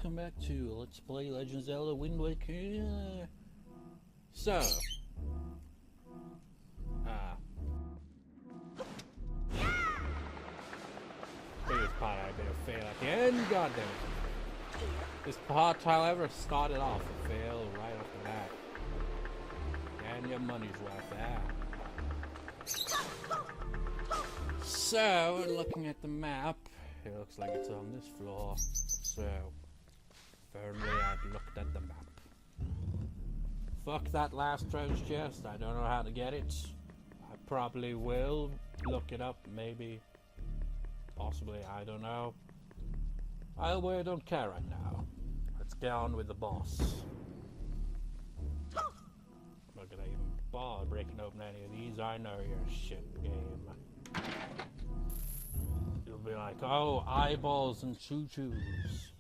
welcome back to Let's Play Legend of Zelda Wind Waker. So, biggest part I better fail at the end, god damn it. This part, however, started off a fail right off the bat. And your money's worth there. So, looking at the map, it looks like it's on this floor. So, if only I'd looked at the map. Fuck that last treasure chest, I don't know how to get it. I probably will look it up, maybe. Possibly, I don't know. Either way, I don't care right now. Let's get on with the boss. I'm not gonna even bother breaking open any of these, I know you're a shit game. You'll be like, oh, eyeballs and choo-choos.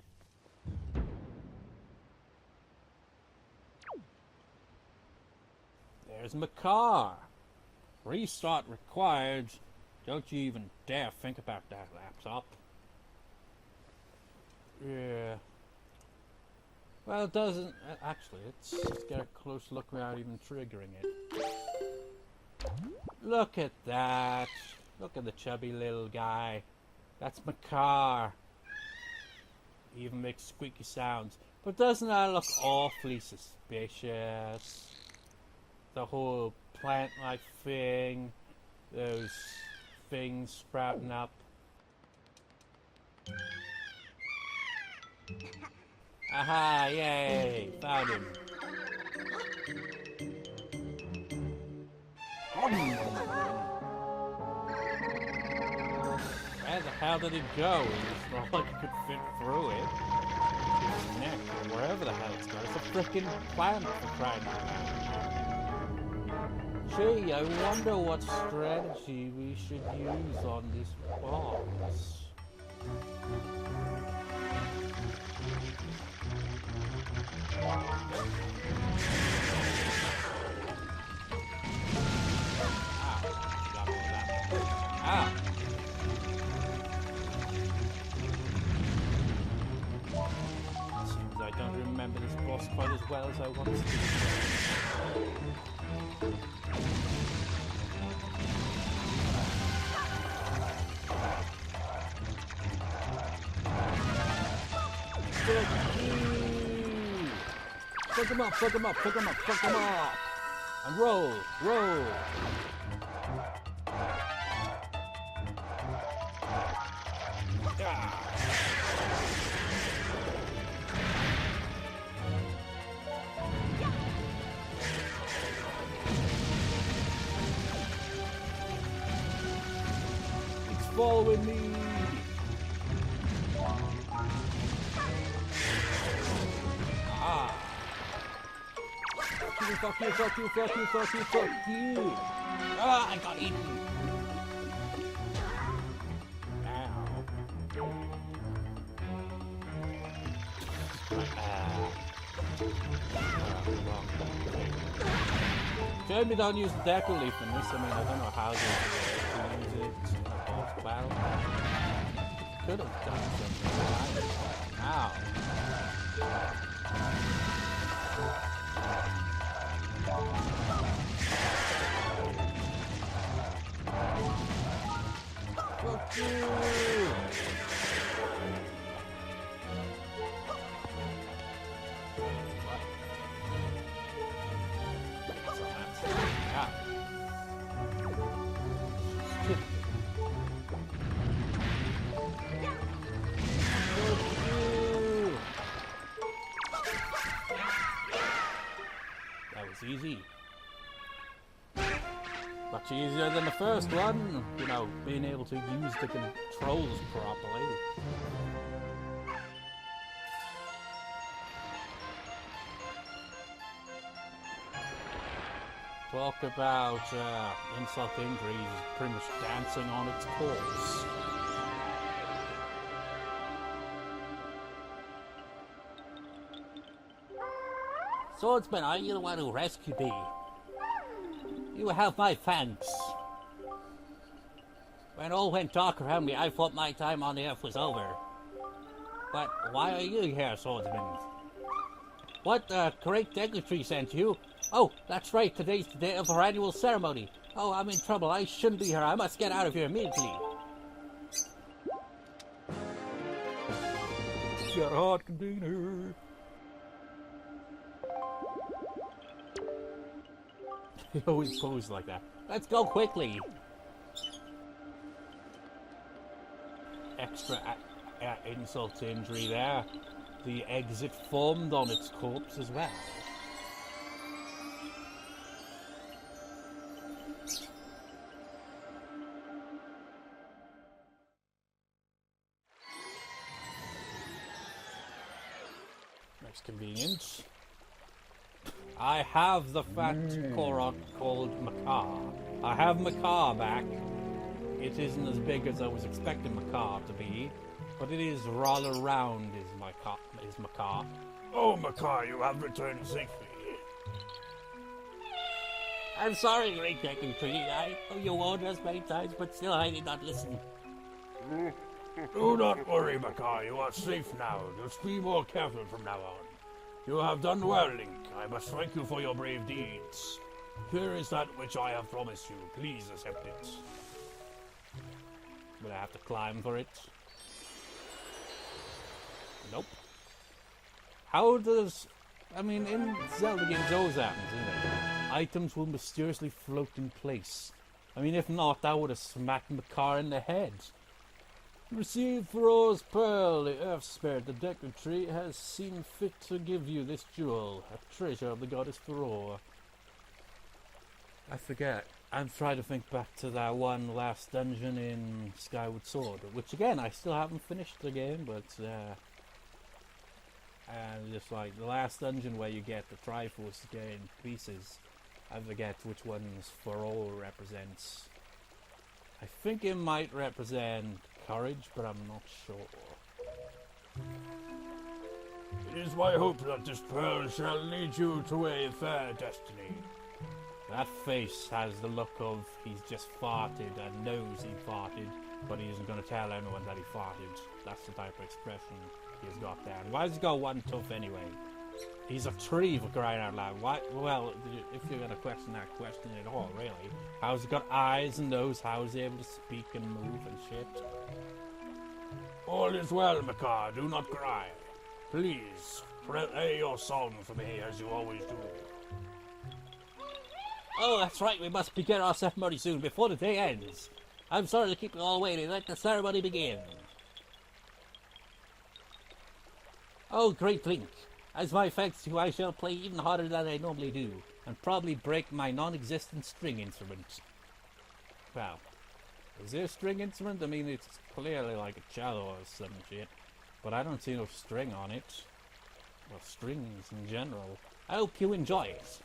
There's Makar. Restart required. Don't you even dare think about that laptop. Yeah. Well, it doesn't... Actually, let's get a close look without even triggering it. Look at that. Look at the chubby little guy. That's Makar. He even makes squeaky sounds. But doesn't that look awfully suspicious? The whole plant-like thing. Those things sprouting up. Aha, yay! Found him. Where the hell did it go? It's not like it could fit through it. His neck, or wherever the hell it's got. It's a frickin' plant for crying out loud. Gee, I wonder what strategy we should use on this boss. Ah! Seems I don't remember this boss quite as well as I once did. Fuck him up, fuck him up, fuck him up, fuck him up! And roll, roll! Ah. It's following me! Ah! Fuck you, fuck you, fuck you, fuck you, fuck you! Ah, I got eaten! Shame we don't use the deku leaf in this. I mean, I don't know how to use it in a boss battle. Could have done something. Ow. Fuck you! Easy. Much easier than the first one, you know, being able to use the controls properly. Talk about insult to injury, is pretty much dancing on its corpse. Swordsman, are you the one who rescued me? You have my thanks. When all went dark around me, I thought my time on the earth was over. But why are you here, swordsman? What great dignitary sent you? Oh, that's right, today's the day of our annual ceremony. Oh, I'm in trouble, I shouldn't be here, I must get out of here immediately. Got a hot container. He always posed like that. Let's go quickly. Extra insult to injury there. The exit formed on its corpse as well. That's convenient. I have the fat Korok called Makar. I have Makar back. It isn't as big as I was expecting Makar to be, but it is rather round is Makar. Oh, Makar, you have returned safely. I'm sorry, great dignitary. I know you warned us many times, but still I did not listen. Do not worry, Makar, you are safe now. Just be more careful from now on. You have done well, Link. I must thank you for your brave deeds. Here is that which I have promised you. Please accept it. Will I have to climb for it? Nope. How does... I mean, in Zelda games always happens, isn't it? Items will mysteriously float in place. I mean, if not, that would have smacked Makar in the head. Receive Farore's pearl, the earth spirit. The dignitary has seen fit to give you this jewel, a treasure of the goddess Farore. I forget. I'm trying to think back to that one last dungeon in Skyward Sword, which again, I still haven't finished the game, but and just like the last dungeon where you get the Triforce again pieces, I forget which ones Farore represents. I think it might represent courage, but I'm not sure. It is my hope that this pearl shall lead you to a fair destiny. That face has the look of he's just farted and knows he farted, but he isn't going to tell anyone that he farted. That's the type of expression he's got there. And why has he got one tooth anyway? He's a tree for crying out loud. Why? Well, if you're going to question that, question it all, really. How's he got eyes and nose? How is he able to speak and move and shit? All is well, Makar. Do not cry. Please, play your song for me as you always do. Oh, that's right. We must begin our ceremony soon before the day ends. I'm sorry to keep you all waiting. Let the ceremony begin. Oh, great Link. As my thanks to you, I shall play even harder than I normally do, and probably break my non-existent string instrument. Well, is there a string instrument? I mean, it's clearly like a cello or some shit, but I don't see no string on it. Well, strings in general. I hope you enjoy it.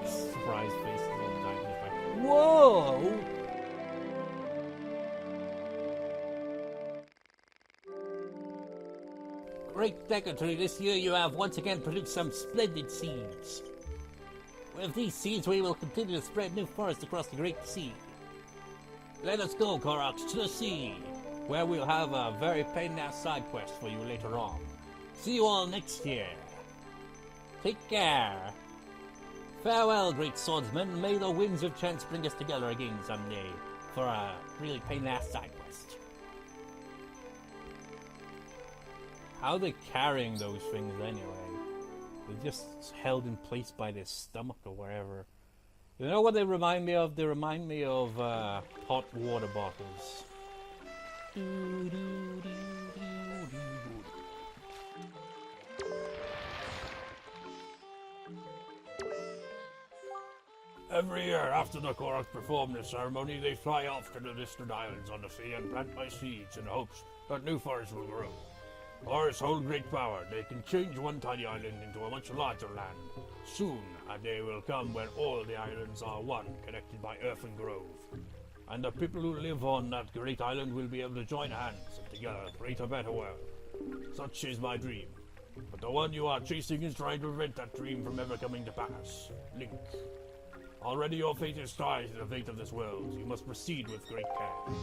Surprise faces all the time. He's like, whoa! Great dignitary, this year you have once again produced some splendid seeds. With these seeds we will continue to spread new forests across the great sea. Let us go, Koroks, to the sea, where we'll have a very pain-in-the-ass side quest for you later on. See you all next year. Take care. Farewell, great swordsman. May the winds of chance bring us together again someday for a really pain-in-the-ass side quest. How are they carrying those things anyway? They're just held in place by their stomach or wherever. You know what they remind me of? They remind me of hot water bottles. Every year, after the Koroks perform this ceremony, they fly off to the distant islands on the sea and plant my seeds in hopes that new forests will grow. Forests hold great power. They can change one tiny island into a much larger land. Soon, a day will come when all the islands are one, connected by earth and grove. And the people who live on that great island will be able to join hands and together create a better world. Such is my dream. But the one you are chasing is trying to prevent that dream from ever coming to pass. Link. Already your fate is tied to the fate of this world. You must proceed with great care.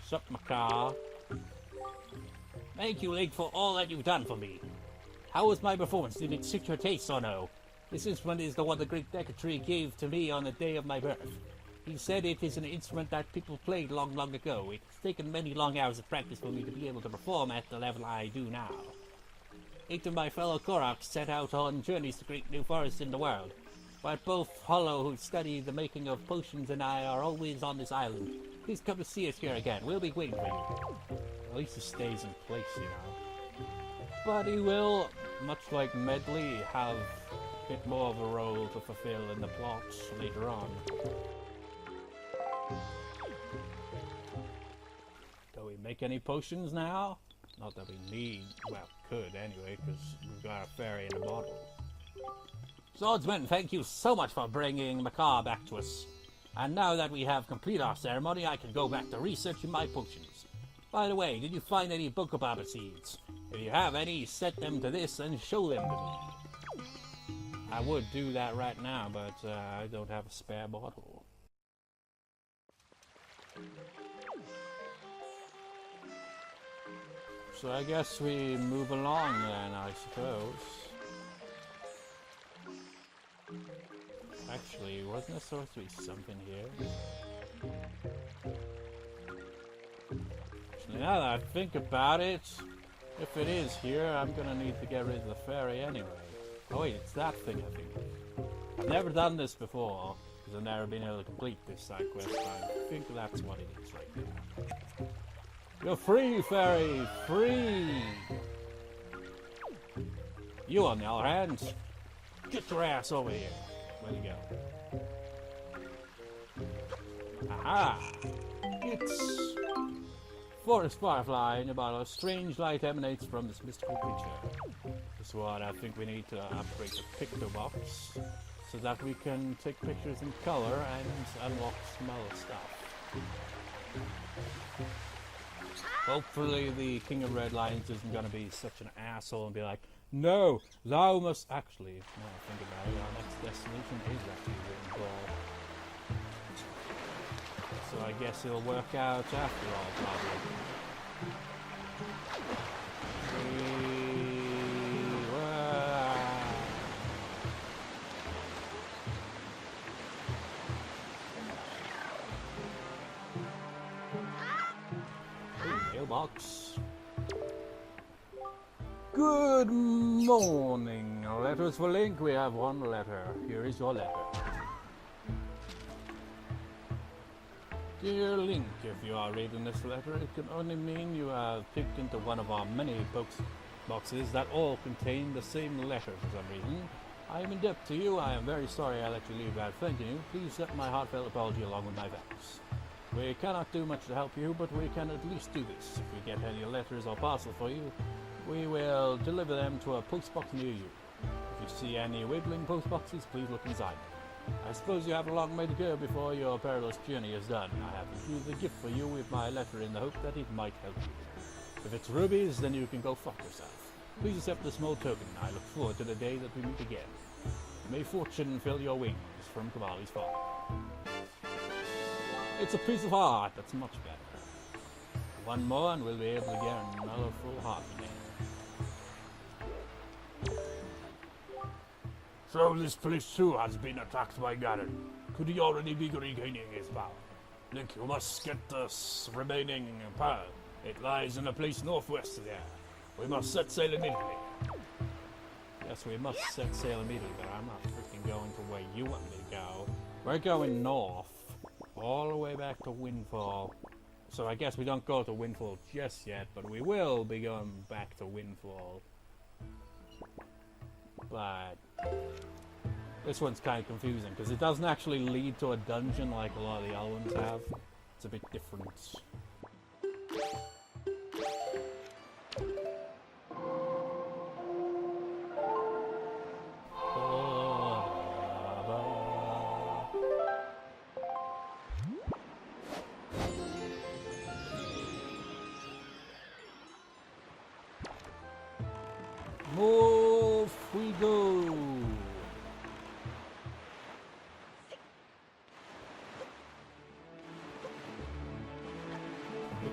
Sup, Makar? Thank you, Link, for all that you've done for me. How was my performance? Did it suit your taste or no? This instrument is the one the great Deku gave to me on the day of my birth. He said it is an instrument that people played long, long ago. It's taken many long hours of practice for me to be able to perform at the level I do now. 8 of my fellow Koroks set out on journeys to create new forests in the world. But both Hollow, who study the making of potions, and I are always on this island. Please come to see us here again. We'll be waiting for you. At least he stays in place, you know. But he will, much like Medley, have a bit more of a role to fulfill in the plots later on. Do we make any potions now? Not that we need, well, could anyway, because we've got a fairy in a bottle. Swordsman, thank you so much for bringing Makar back to us. And now that we have completed our ceremony, I can go back to researching my potions. By the way, did you find any Pictobox seeds? If you have any, set them to this and show them to me. I would do that right now, but I don't have a spare bottle. So I guess we move along then, I suppose. Actually, wasn't there supposed to be something here? Actually, now that I think about it, if it is here, I'm gonna need to get rid of the fairy anyway. Oh wait, it's that thing, I think. I've never done this before, because I've never been able to complete this side quest. I think that's what it is right there. You're free, fairy! Free! You, on the other hand, get your ass over here. Where'd you go? Aha! It's forest firefly in a bottle. A strange light emanates from this mystical creature. This is what I think we need to upgrade the Pictobox, so that we can take pictures in color and unlock some other stuff. Hopefully the King of Red Lions isn't going to be such an asshole and be like, no, thou must actually, now I think about it, our next destination is actually Windfall. So I guess it'll work out after all, probably. Mailbox. Good morning. Letters for Link. We have one letter. Here is your letter. Dear Link, if you are reading this letter, it can only mean you have picked into one of our many boxes that all contain the same letter for some reason. I am in debt to you. I am very sorry I let you leave without thanking you. Please accept my heartfelt apology along with my thanks. We cannot do much to help you, but we can at least do this. If we get any letters or parcel for you, we will deliver them to a postbox near you. If you see any wiggling postboxes, please look inside. I suppose you have a long way to go before your perilous journey is done. I have included a gift for you with my letter in the hope that it might help you. If it's rubies, then you can go fuck yourself. Please accept the small token. I look forward to the day that we meet again. May fortune fill your wings, from Kamali's father. It's a piece of art that's much better. One more and we'll be able to get another full heart again. So this place too has been attacked by Ganon. Could he already be regaining his power? Link, you must get this remaining power. It lies in a place northwest of there. We must set sail immediately. Yes, we must set sail immediately, but I'm not freaking going to where you want me to go. We're going north. All the way back to Windfall. So I guess we don't go to Windfall just yet, but we will be going back to Windfall. But This one's kind of confusing because it doesn't actually lead to a dungeon like a lot of the other ones have. It's a bit different. Off we go!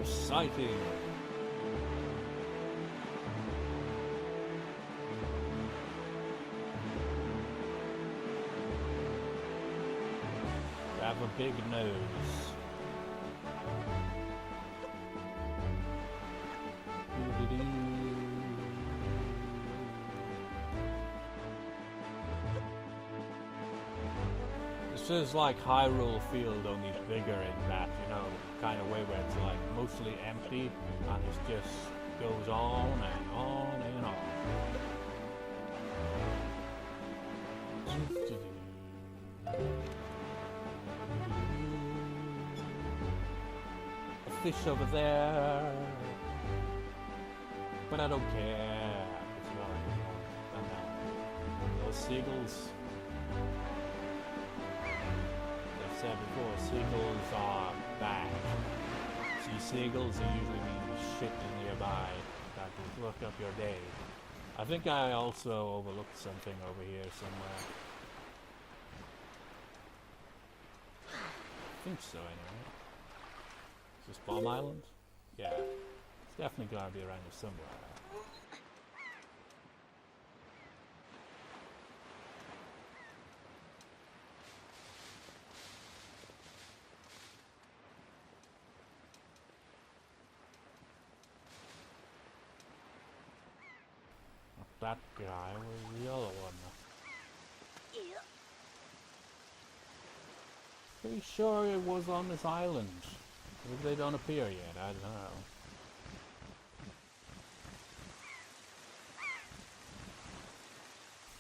Exciting! I have a big nose. This is like Hyrule Field, only bigger in that, you know, kind of way where it's like mostly empty and it just goes on and on and on. A fish over there, but I don't care. It's not. Those seagulls. Said before, seagulls are bad. See, seagulls are usually mean shit nearby that will fuck up your day. I think I also overlooked something over here somewhere. I think so, anyway. Is this Bomb Island? Yeah. It's definitely gotta be around here somewhere. That guy was the other one. Pretty sure it was on this island. Maybe they don't appear yet, I don't know.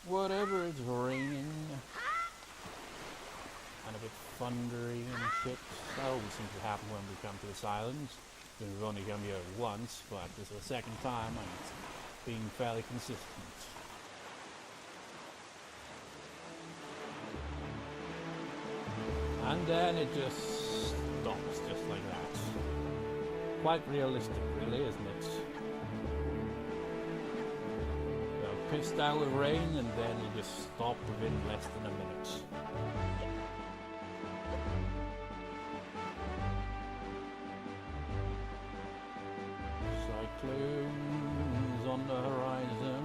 Whatever, it's raining. And a bit thundery and shit. That always seems to happen when we come to this island. We've only come here once, but this is the second time and it's being fairly consistent. And then it just stops, just like that. Quite realistic, really, isn't it? Well, pissed out with rain and then you just stop within less than a minute. Cyclones on the horizon.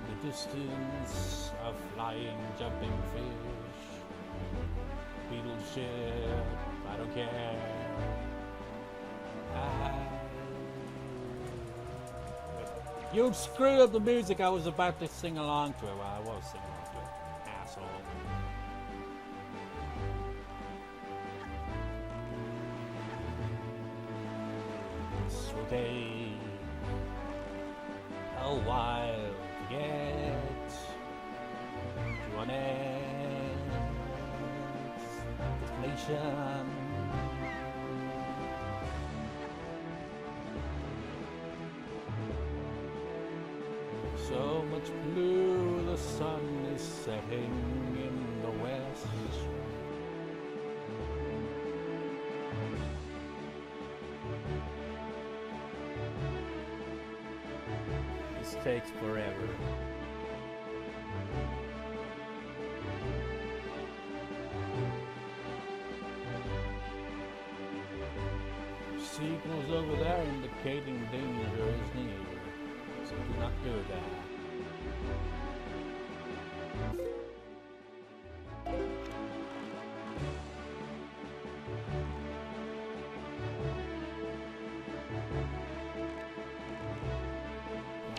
In the distance, a flying, jumping fish. Beetle ship, I don't care. You screwed up the music I was about to sing along to. Well, I was singing along to it, asshole. This will take a while to get to an destination. So much blue, the sun is setting in the west. This takes forever. Signals over there indicating danger is near. So do not do that.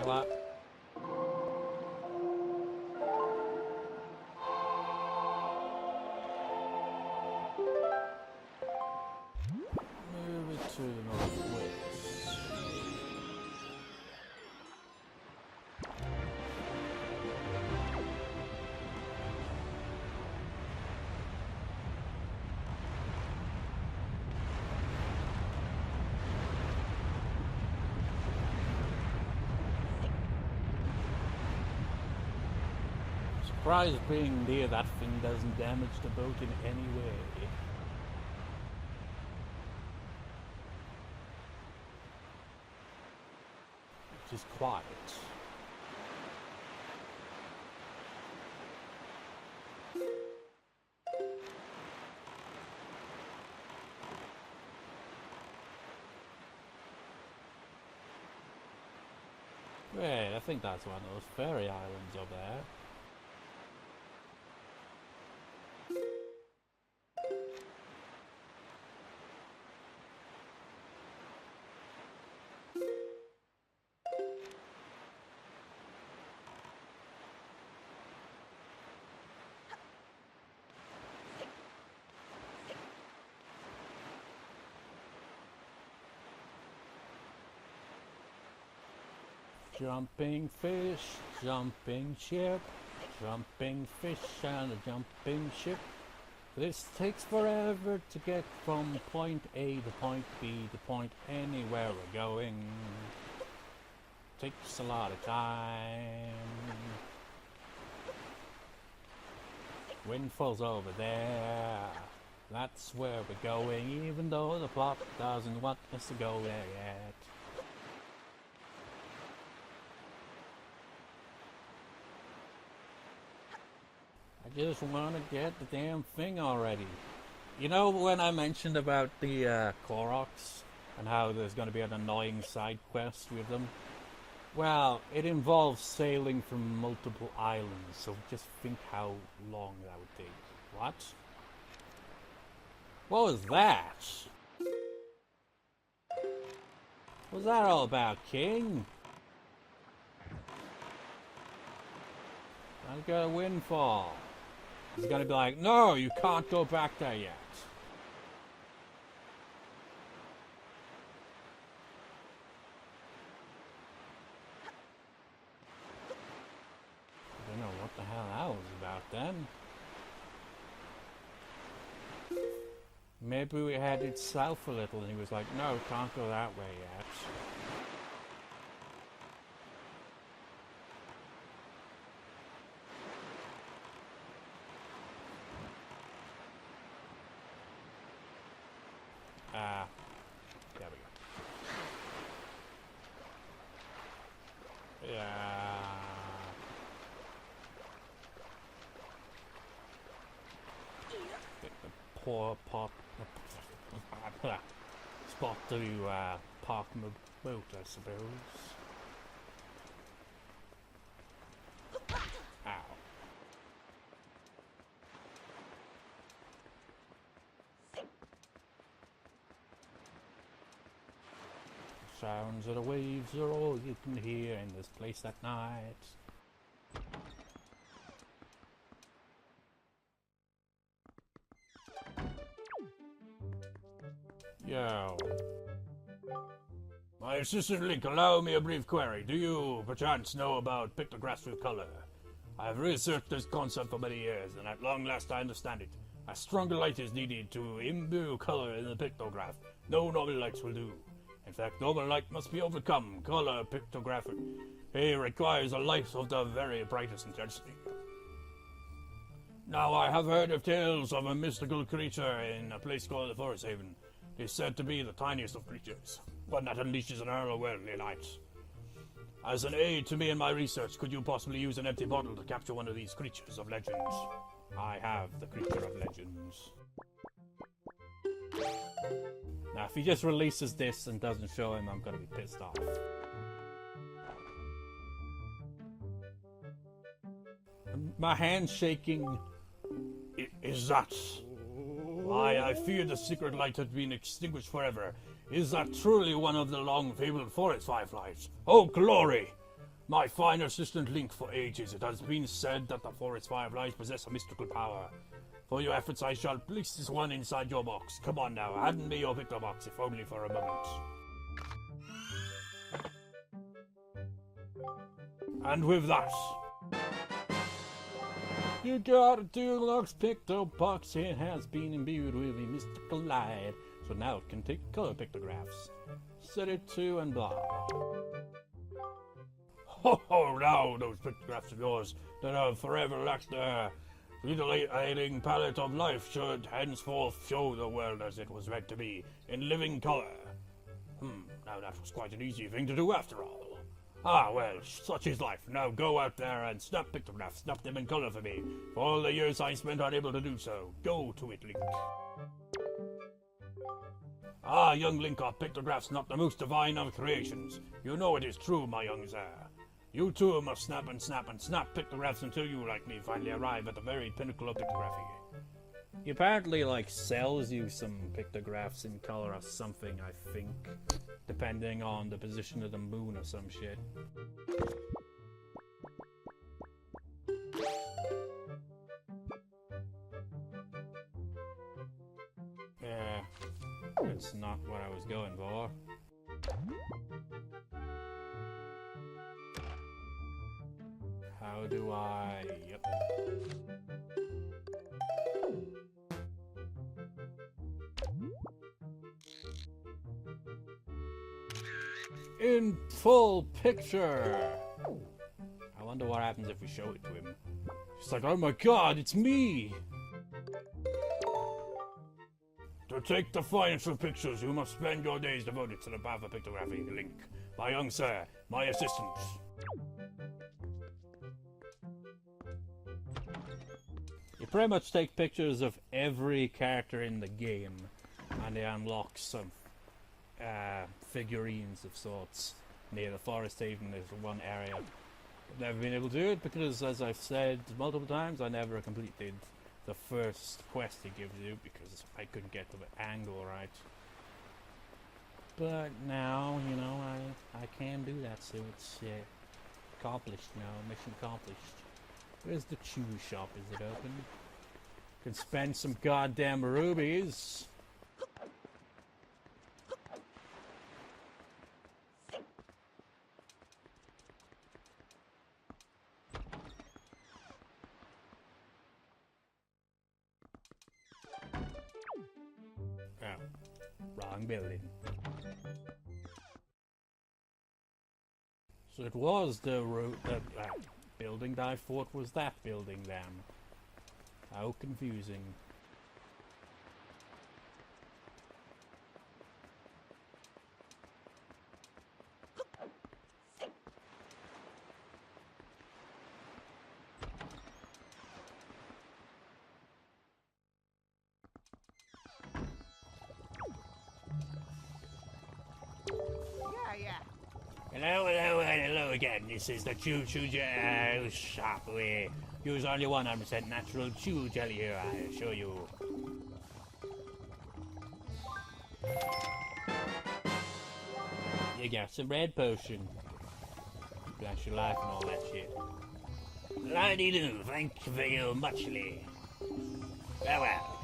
Well, move it to the northwest. Prize being near that thing doesn't damage the boat in any way. It is quiet. Wait, I think that's one of those fairy islands up there. Jumping fish, jumping ship, jumping fish and a jumping ship. This takes forever to get from point A to point B to point anywhere we're going. Takes a lot of time. Windfall's over there. That's where we're going, even though the plot doesn't want us to go there yet. I just want to get the damn thing already. You know when I mentioned about the Koroks and how there's going to be an annoying side quest with them? Well, it involves sailing from multiple islands, so just think how long that would take. What? What was that? What's that all about, King? I got a Windfall. He's gonna be like, no, you can't go back there yet. I don't know what the hell that was about then. Maybe we headed south a little and he was like, no, can't go that way yet. There we go. Yeah. Get the poor spot to park my boat, I suppose. Ow. Sounds of the waves are all you can hear in this place at night. Yo. My assistant Link, allow me a brief query. Do you, perchance, know about pictographs with color? I have researched this concept for many years, and at long last I understand it. A stronger light is needed to imbue color in the pictograph. No normal lights will do. In fact, normal light must be overcome. Color pictographic requires a light of the very brightest intensity. Now, I have heard of tales of a mystical creature in a place called the Forest Haven. It is said to be the tiniest of creatures, one that unleashes an otherworldly light. As an aid to me in my research, could you possibly use an empty bottle to capture one of these creatures of legends? I have the creature of legends. Now, if he just releases this and doesn't show him, I'm gonna be pissed off. My hand's shaking. Is that... Why, I feared the secret light had been extinguished forever. Is that truly one of the long-fabled forest fireflies? Oh, glory! My fine assistant Link, for ages it has been said that the forest fireflies possess a mystical power. For your efforts, I shall place this one inside your box. Come on now, hand me your Pictobox, if only for a moment. And with that... You got a deluxe Pictobox. It has been imbued with a mystical light, so now it can take color pictographs. Set it to and blah. Oh, now those pictographs of yours that have forever lacked their titillating palette of life should henceforth show the world as it was meant to be, in living colour. Now that was quite an easy thing to do after all. Ah, well, such is life. Now go out there and snap pictographs, snap them in colour for me. For all the years I spent unable to do so. Go to it, Link. Ah, young Link, are pictographs not the most divine of creations? You know it is true, my young sir. You too must snap and snap and snap pictographs until you, like me, finally arrive at the very pinnacle of pictography. He apparently, like, sells you some pictographs in color or something, I think. Depending on the position of the moon or some shit. Yeah, that's not what I was going for. How do I... Yep. In full picture! I wonder what happens if we show it to him. He's like, oh my god, it's me! To take the finest of pictures, you must spend your days devoted to the path of pictography, Link. My young sir, my assistant. You pretty much take pictures of every character in the game, and they unlock some figurines of sorts near the forest haven. There's one area. I've never been able to do it because, as I've said multiple times, I never completed the first quest he gives you because I couldn't get to the angle right. But now, you know, I can do that, so it's accomplished now. Mission accomplished. Where's the chew shop? Is it open? Can spend some goddamn rubies. Wrong building. So it was the building that I thought was that building then. How confusing. Hello again. This is the Chew shop. We use only 100% natural chew jelly here, I assure you. You got some red potion. Bless your life and all that shit. Lady-do, thank you very muchly. Well.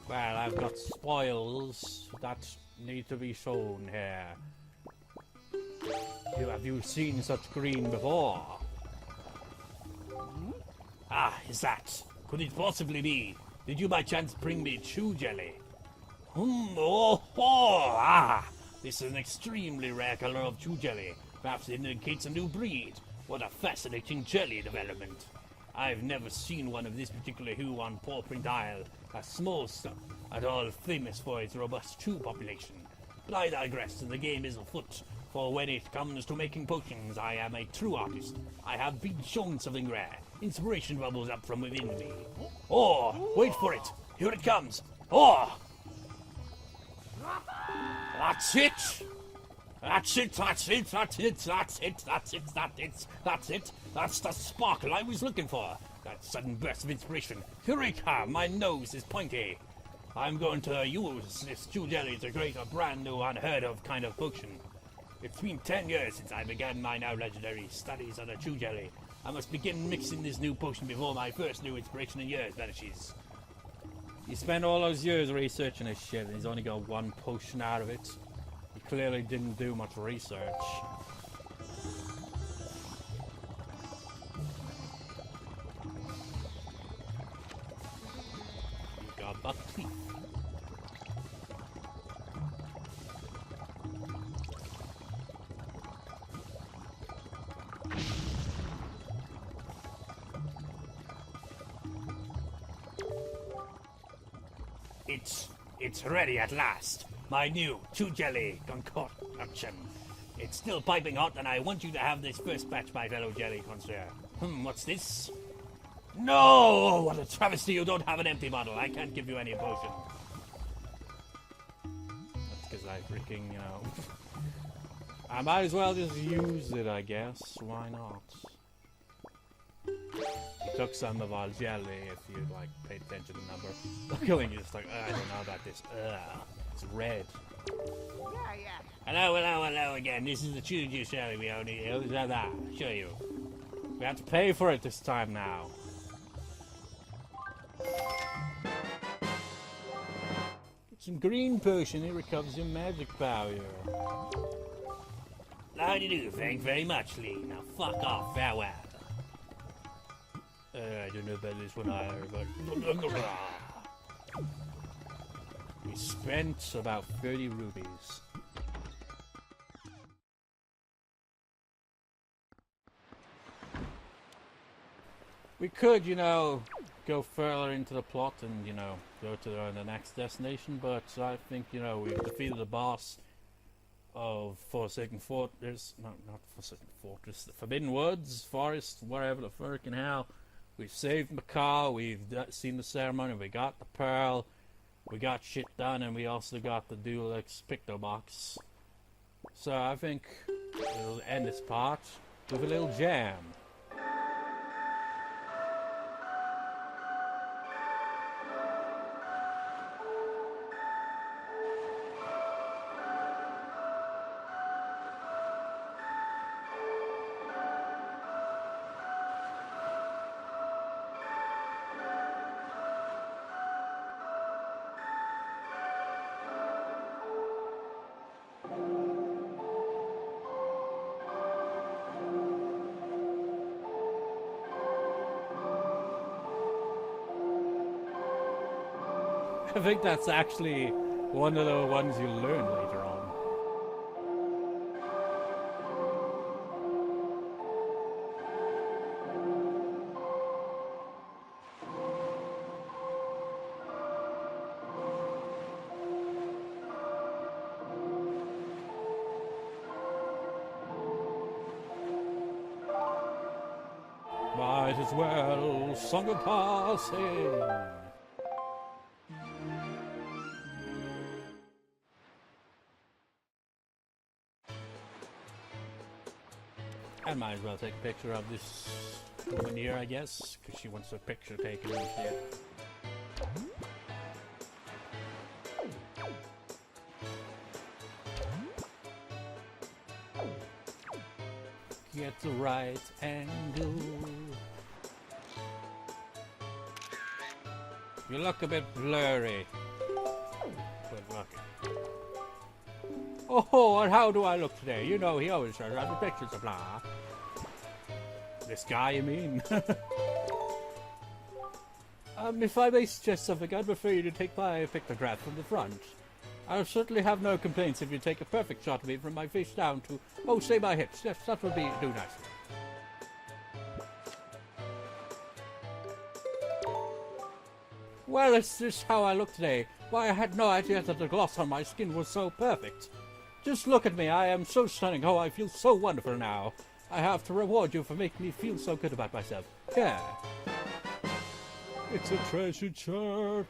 Well, I've got spoils that need to be shown here. Have you seen such green before? Ah, is that? Could it possibly be? Did you by chance bring me chew jelly? This is an extremely rare color of chew jelly. Perhaps it indicates a new breed. What a fascinating jelly development. I've never seen one of this particular hue on Paw Print Isle, a small stuff, at all famous for its robust chew population. But I digress, and the game is afoot. For when it comes to making potions, I am a true artist. I have been shown something rare. Inspiration bubbles up from within me. Oh, wait for it. Here it comes. Oh! That's it! That's it, that's it, that's it, that's it, that's it, that's it, that's it. That's the sparkle I was looking for. That sudden burst of inspiration. Eureka! My nose is pointy. I'm going to use this chew jelly to create a brand new, unheard of kind of potion. It's been 10 years since I began my now legendary studies on the chew jelly. I must begin mixing this new potion before my first new inspiration in years vanishes. He spent all those years researching this shit and he's only got one potion out of it. He clearly didn't do much research. You got buck teeth. It's ready at last. My new 2-jelly concoction. It's still piping hot, and I want you to have this first batch, my fellow jelly connoisseur. What's this? No! What a travesty, you don't have an empty bottle. I can't give you any potion. That's because I freaking, you know... I might as well just use it, I guess. Why not? He took some of our jelly, if you, like, paid attention to the number. Look at when you're just like, I don't know about this. It's red. Hello again. This is the Choo-Choo jelly we only use. Show you. We have to pay for it this time now. Get some green potion, it recovers your magic power. How do you do? Thank very much, Lee. Now fuck off. Farewell. I don't know about this one either, but... We spent about 30 rubies. We could, you know, go further into the plot and, you know, go to the next destination, but I think, you know, we've defeated the boss of Forsaken Fortress, not Forsaken Fortress, the Forbidden Woods, Forest, wherever the frickin' hell. We've saved Makar, we've seen the ceremony, we got the pearl, we got shit done, and we also got the Duelix Pictobox. So I think we'll end this part with a little jam. I think that's actually one of the ones you learn later on. Might as well song of passing. I might as well take a picture of this woman here, I guess, because she wants a picture taken and shit. Get the right angle. You look a bit blurry. Good looking. Oh, and how do I look today? You know, he always shows out the pictures of blah. This guy, you mean? If I may suggest something, I'd prefer you to take my pictograph from the front. I'll certainly have no complaints if you take a perfect shot of me from my face down to, oh, say my hips. Yes, that would do nicely. Well, is this how I look today? Why, I had no idea that the gloss on my skin was so perfect. Just look at me, I am so stunning. Oh, I feel so wonderful now. I have to reward you for making me feel so good about myself. Here. It's a treasure chart.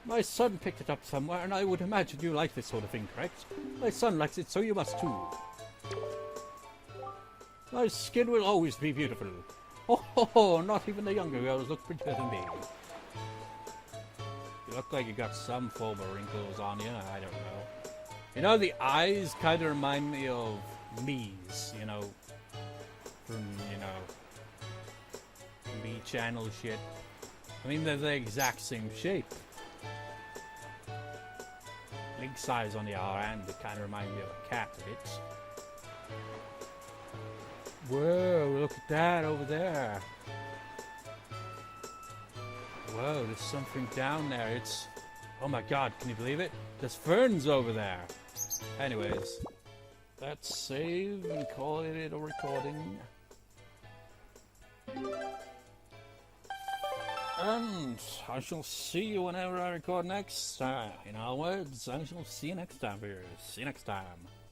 My son picked it up somewhere, and I would imagine you like this sort of thing, correct? My son likes it, so you must too. My skin will always be beautiful. Oh, not even the younger girls look prettier than me. You look like you got some form of wrinkles on you, I don't know. You know, the eyes kind of remind me of Mii's, you know, from, you know, Mii channel shit. I mean, they're the exact same shape. Big size on the other hand, they kind of remind me of a cat a bit. Whoa, look at that over there. Whoa, there's something down there. It's... Oh my god, can you believe it? There's ferns over there. Anyways, let's save and call it a recording. And I shall see you whenever I record next. In other words, I shall see you next time, viewers. See you next time.